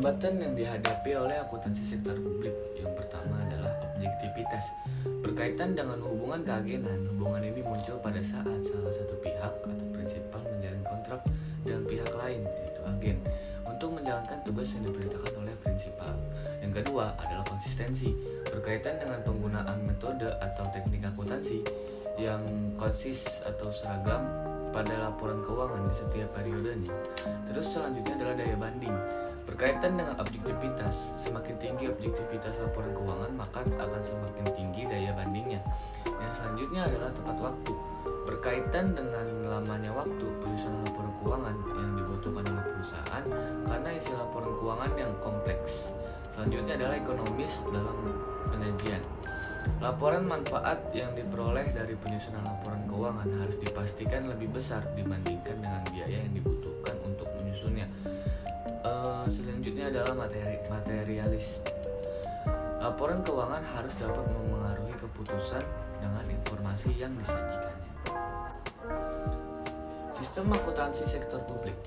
Hambatan yang dihadapi oleh akuntansi sektor publik yang pertama adalah objektivitas. Berkaitan dengan hubungan keagenan, hubungan ini muncul pada saat salah satu pihak atau prinsipal menjalin kontrak dengan pihak lain, yaitu agen, untuk menjalankan tugas yang diperintahkan oleh prinsipal. Yang kedua adalah konsistensi. Berkaitan dengan penggunaan metode atau teknik akuntansi yang konsis atau seragam pada laporan keuangan di setiap periodenya. Terus selanjutnya adalah daya banding. Berkaitan dengan objektivitas, semakin tinggi objektivitas laporan keuangan, maka akan semakin tinggi daya bandingnya. Yang selanjutnya adalah tepat waktu. Berkaitan dengan lamanya waktu penyusunan laporan keuangan yang dibutuhkan oleh perusahaan karena isi laporan keuangan yang kompleks. Selanjutnya adalah ekonomis dalam penyajian. Laporan manfaat yang diperoleh dari penyusunan laporan keuangan harus dipastikan lebih besar dibandingkan dengan biaya yang dibutuhkan untuk menyusunnya. Selanjutnya adalah materialis. Laporan keuangan harus dapat memengaruhi keputusan dengan informasi yang disajikannya. Sistem akuntansi sektor publik.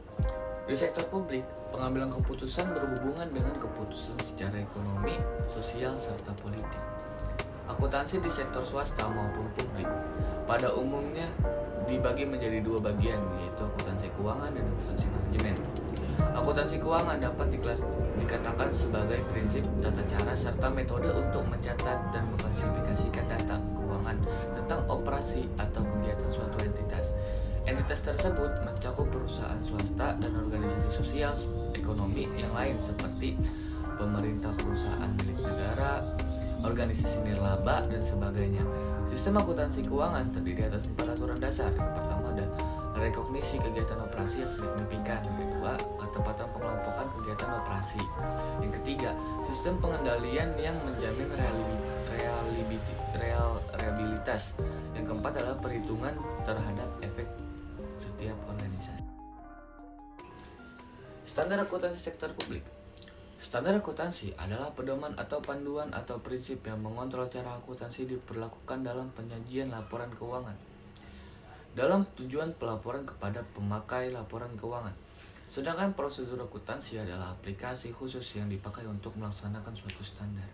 Di sektor publik, pengambilan keputusan berhubungan dengan keputusan secara ekonomi, sosial, serta politik. Akuntansi di sektor swasta maupun publik pada umumnya dibagi menjadi dua bagian, yaitu akuntansi keuangan dan akuntansi manajemen. Akuntansi keuangan dapat dikatakan sebagai prinsip, tata cara, serta metode untuk mencatat dan mengklasifikasikan data keuangan tentang operasi atau kegiatan suatu entitas. Entitas tersebut mencakup perusahaan swasta dan organisasi sosial ekonomi yang lain seperti pemerintah, perusahaan milik negara, organisasi nirlaba, dan sebagainya. Sistem akuntansi keuangan terdiri atas 4 aturan dasar. Yang pertama ada rekognisi kegiatan operasi yang signifikan. Yang kedua, ketepatan pengelompokan kegiatan operasi. Yang ketiga, sistem pengendalian yang menjamin reliabilitas. Yang keempat adalah perhitungan terhadap efek setiap organisasi. Standar akuntansi sektor publik. Standar akuntansi adalah pedoman atau panduan atau prinsip yang mengontrol cara akuntansi diperlakukan dalam penyajian laporan keuangan dalam tujuan pelaporan kepada pemakai laporan keuangan. Sedangkan prosedur akuntansi adalah aplikasi khusus yang dipakai untuk melaksanakan suatu standar.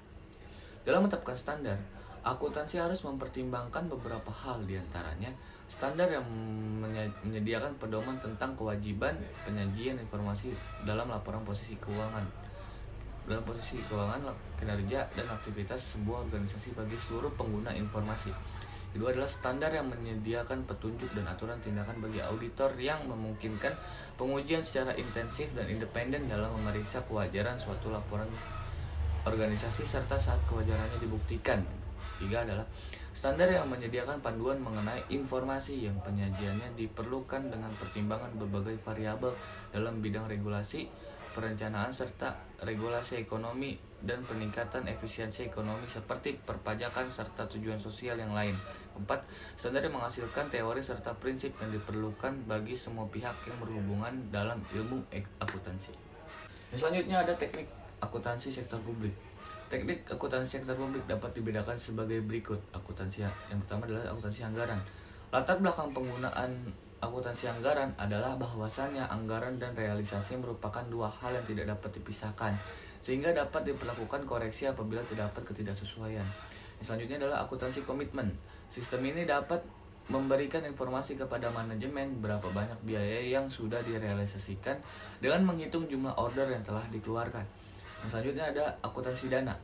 Dalam menetapkan standar, akuntansi harus mempertimbangkan beberapa hal, diantaranya standar yang menyediakan pedoman tentang kewajiban penyajian informasi dalam laporan posisi keuangan, kinerja, dan aktivitas sebuah organisasi bagi seluruh pengguna informasi. Kedua adalah standar yang menyediakan petunjuk dan aturan tindakan bagi auditor yang memungkinkan pengujian secara intensif dan independen dalam memeriksa kewajaran suatu laporan organisasi serta saat kewajarannya dibuktikan. Tiga adalah standar yang menyediakan panduan mengenai informasi yang penyajiannya diperlukan dengan pertimbangan berbagai variabel dalam bidang regulasi, perencanaan, serta regulasi ekonomi dan peningkatan efisiensi ekonomi seperti perpajakan serta tujuan sosial yang lain. 4. Standar yang menghasilkan teori serta prinsip yang diperlukan bagi semua pihak yang berhubungan dalam ilmu akuntansi. Yang selanjutnya ada teknik akuntansi sektor publik. Teknik akuntansi sektor publik dapat dibedakan sebagai berikut. Akuntansi yang pertama adalah akuntansi anggaran. Latar belakang penggunaan akuntansi anggaran adalah bahwasannya anggaran dan realisasi merupakan dua hal yang tidak dapat dipisahkan, sehingga dapat diperlakukan koreksi apabila terdapat ketidaksesuaian. Yang selanjutnya adalah akuntansi komitmen. Sistem ini dapat memberikan informasi kepada manajemen berapa banyak biaya yang sudah direalisasikan dengan menghitung jumlah order yang telah dikeluarkan. Yang selanjutnya ada akuntansi dana.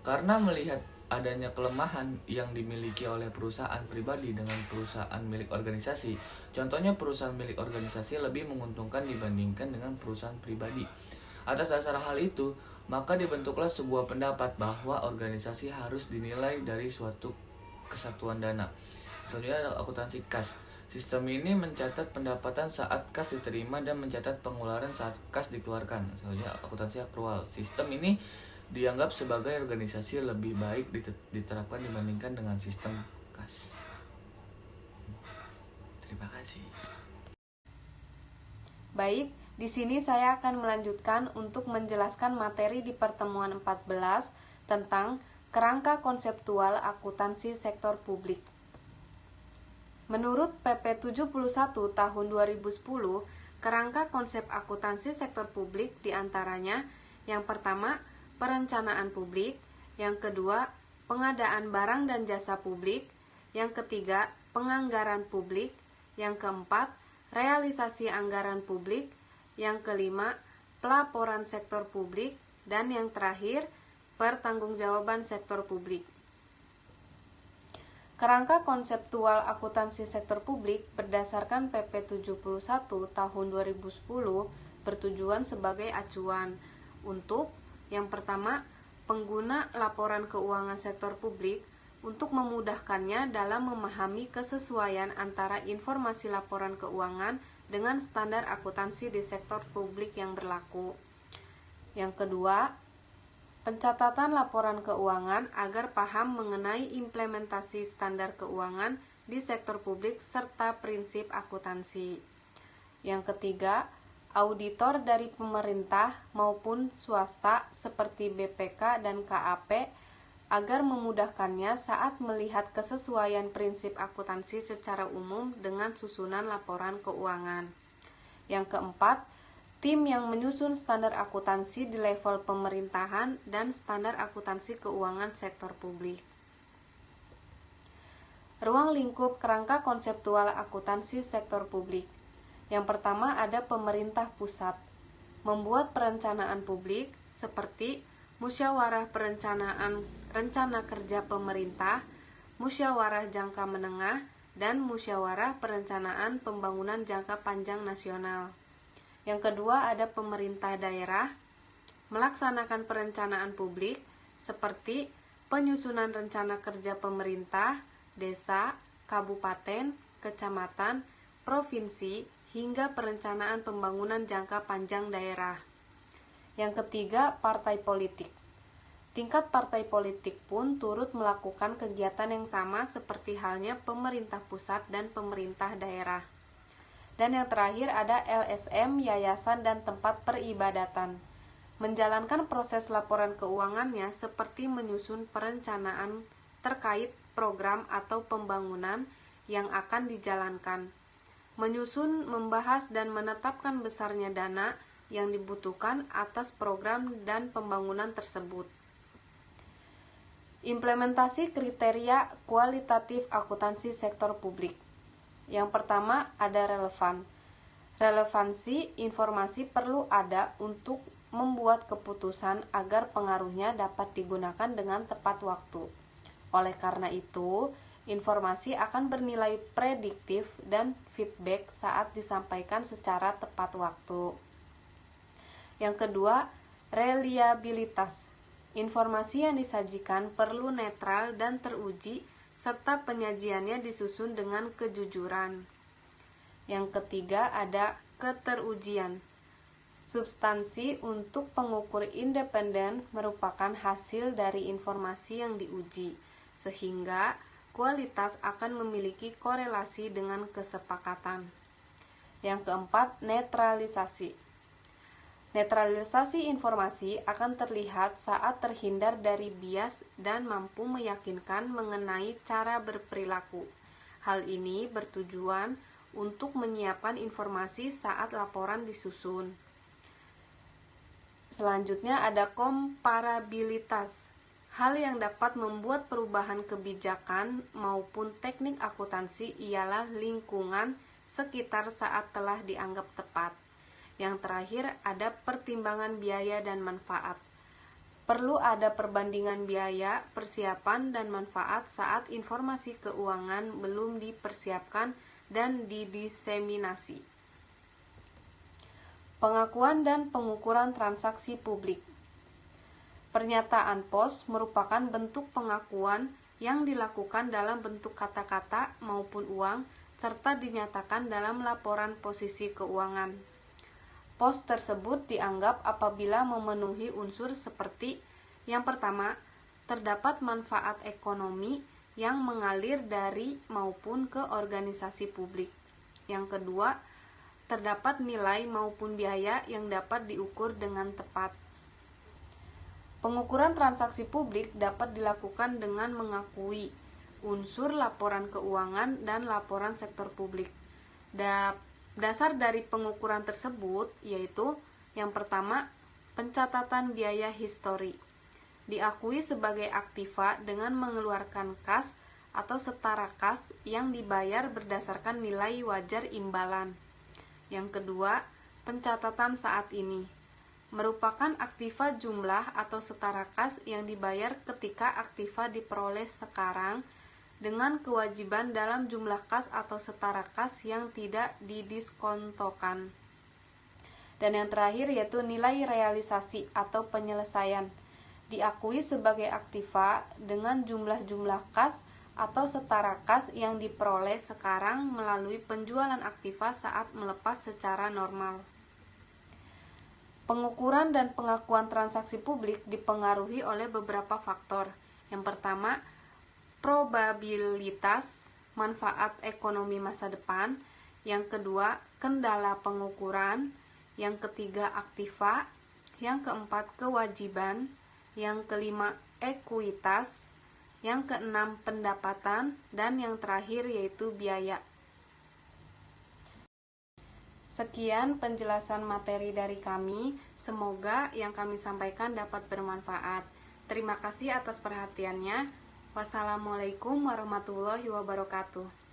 Karena melihat adanya kelemahan yang dimiliki oleh perusahaan pribadi dengan perusahaan milik organisasi, contohnya perusahaan milik organisasi lebih menguntungkan dibandingkan dengan perusahaan pribadi. Atas dasar hal itu, maka dibentuklah sebuah pendapat bahwa organisasi harus dinilai dari suatu kesatuan dana. Selanjutnya ada akuntansi kas. Sistem ini mencatat pendapatan saat kas diterima dan mencatat pengeluaran saat kas dikeluarkan. Selanjutnya akuntansi akrual. Sistem ini dianggap sebagai organisasi lebih baik diterapkan dibandingkan dengan sistem kas. Terima kasih. Baik, di sini saya akan melanjutkan untuk menjelaskan materi di pertemuan 14 tentang kerangka konseptual akuntansi sektor publik. Menurut PP 71 tahun 2010, kerangka konsep akuntansi sektor publik diantaranya Yang pertama, perencanaan publik. Yang kedua, pengadaan barang dan jasa publik. Yang ketiga, penganggaran publik. Yang keempat, realisasi anggaran publik. Yang kelima, pelaporan sektor publik. Dan yang terakhir, pertanggungjawaban sektor publik. Kerangka konseptual akuntansi sektor publik berdasarkan PP 71 tahun 2010 bertujuan sebagai acuan untuk yang pertama, pengguna laporan keuangan sektor publik untuk memudahkannya dalam memahami kesesuaian antara informasi laporan keuangan dengan standar akuntansi di sektor publik yang berlaku. Yang kedua, pencatatan laporan keuangan agar paham mengenai implementasi standar keuangan di sektor publik serta prinsip akuntansi. Yang ketiga, auditor dari pemerintah maupun swasta seperti BPK dan KAP agar memudahkannya saat melihat kesesuaian prinsip akuntansi secara umum dengan susunan laporan keuangan. Yang keempat, tim yang menyusun standar akuntansi di level pemerintahan dan standar akuntansi keuangan sektor publik. Ruang lingkup kerangka konseptual akuntansi sektor publik. Yang pertama ada pemerintah pusat, membuat perencanaan publik seperti musyawarah perencanaan rencana kerja pemerintah, musyawarah jangka menengah, dan musyawarah perencanaan pembangunan jangka panjang nasional. Yang kedua ada pemerintah daerah, melaksanakan perencanaan publik seperti penyusunan rencana kerja pemerintah, desa, kabupaten, kecamatan, provinsi, hingga perencanaan pembangunan jangka panjang daerah. Yang ketiga, partai politik. Tingkat partai politik pun turut melakukan kegiatan yang sama seperti halnya pemerintah pusat dan pemerintah daerah. Dan yang terakhir ada LSM, yayasan, dan tempat peribadatan. Menjalankan proses laporan keuangannya seperti menyusun perencanaan terkait program atau pembangunan yang akan dijalankan. Menyusun, membahas, dan menetapkan besarnya dana yang dibutuhkan atas program dan pembangunan tersebut. Implementasi kriteria kualitatif akuntansi sektor publik. Yang pertama ada relevan. Relevansi informasi perlu ada untuk membuat keputusan agar pengaruhnya dapat digunakan dengan tepat waktu. Oleh karena itu, informasi akan bernilai prediktif dan feedback saat disampaikan secara tepat waktu. Yang kedua, reliabilitas. Informasi yang disajikan perlu netral dan teruji serta penyajiannya disusun dengan kejujuran. Yang ketiga ada keterujian. Substansi untuk pengukur independen merupakan hasil dari informasi yang diuji, sehingga kualitas akan memiliki korelasi dengan kesepakatan. Yang keempat, netralisasi. Netralisasi informasi akan terlihat saat terhindar dari bias dan mampu meyakinkan mengenai cara berperilaku. Hal ini bertujuan untuk menyiapkan informasi saat laporan disusun. Selanjutnya ada komparabilitas. Hal yang dapat membuat perubahan kebijakan maupun teknik akuntansi ialah lingkungan sekitar saat telah dianggap tepat. Yang terakhir ada pertimbangan biaya dan manfaat. Perlu ada perbandingan biaya, persiapan, dan manfaat saat informasi keuangan belum dipersiapkan dan didiseminasi. Pengakuan dan pengukuran transaksi publik. Pernyataan pos merupakan bentuk pengakuan yang dilakukan dalam bentuk kata-kata maupun uang serta dinyatakan dalam laporan posisi keuangan. Pos tersebut dianggap apabila memenuhi unsur seperti yang pertama, terdapat manfaat ekonomi yang mengalir dari maupun ke organisasi publik. Yang kedua, terdapat nilai maupun biaya yang dapat diukur dengan tepat. Pengukuran transaksi publik dapat dilakukan dengan mengakui unsur laporan keuangan dan laporan sektor publik. Dasar dari pengukuran tersebut yaitu yang pertama, pencatatan biaya histori. Diakui sebagai aktiva dengan mengeluarkan kas atau setara kas yang dibayar berdasarkan nilai wajar imbalan. Yang kedua, pencatatan saat ini merupakan aktiva jumlah atau setara kas yang dibayar ketika aktiva diperoleh sekarang dengan kewajiban dalam jumlah kas atau setara kas yang tidak didiskontokan. Dan yang terakhir yaitu nilai realisasi atau penyelesaian. Diakui sebagai aktiva dengan jumlah-jumlah kas atau setara kas yang diperoleh sekarang melalui penjualan aktiva saat melepas secara normal. Pengukuran dan pengakuan transaksi publik dipengaruhi oleh beberapa faktor. Yang pertama, probabilitas manfaat ekonomi masa depan. Yang kedua, kendala pengukuran. Yang ketiga, aktiva. Yang keempat, kewajiban. Yang kelima, ekuitas. Yang keenam, pendapatan. Dan yang terakhir yaitu biaya. Sekian penjelasan materi dari kami. Semoga yang kami sampaikan dapat bermanfaat. Terima kasih atas perhatiannya. Wassalamualaikum warahmatullahi wabarakatuh.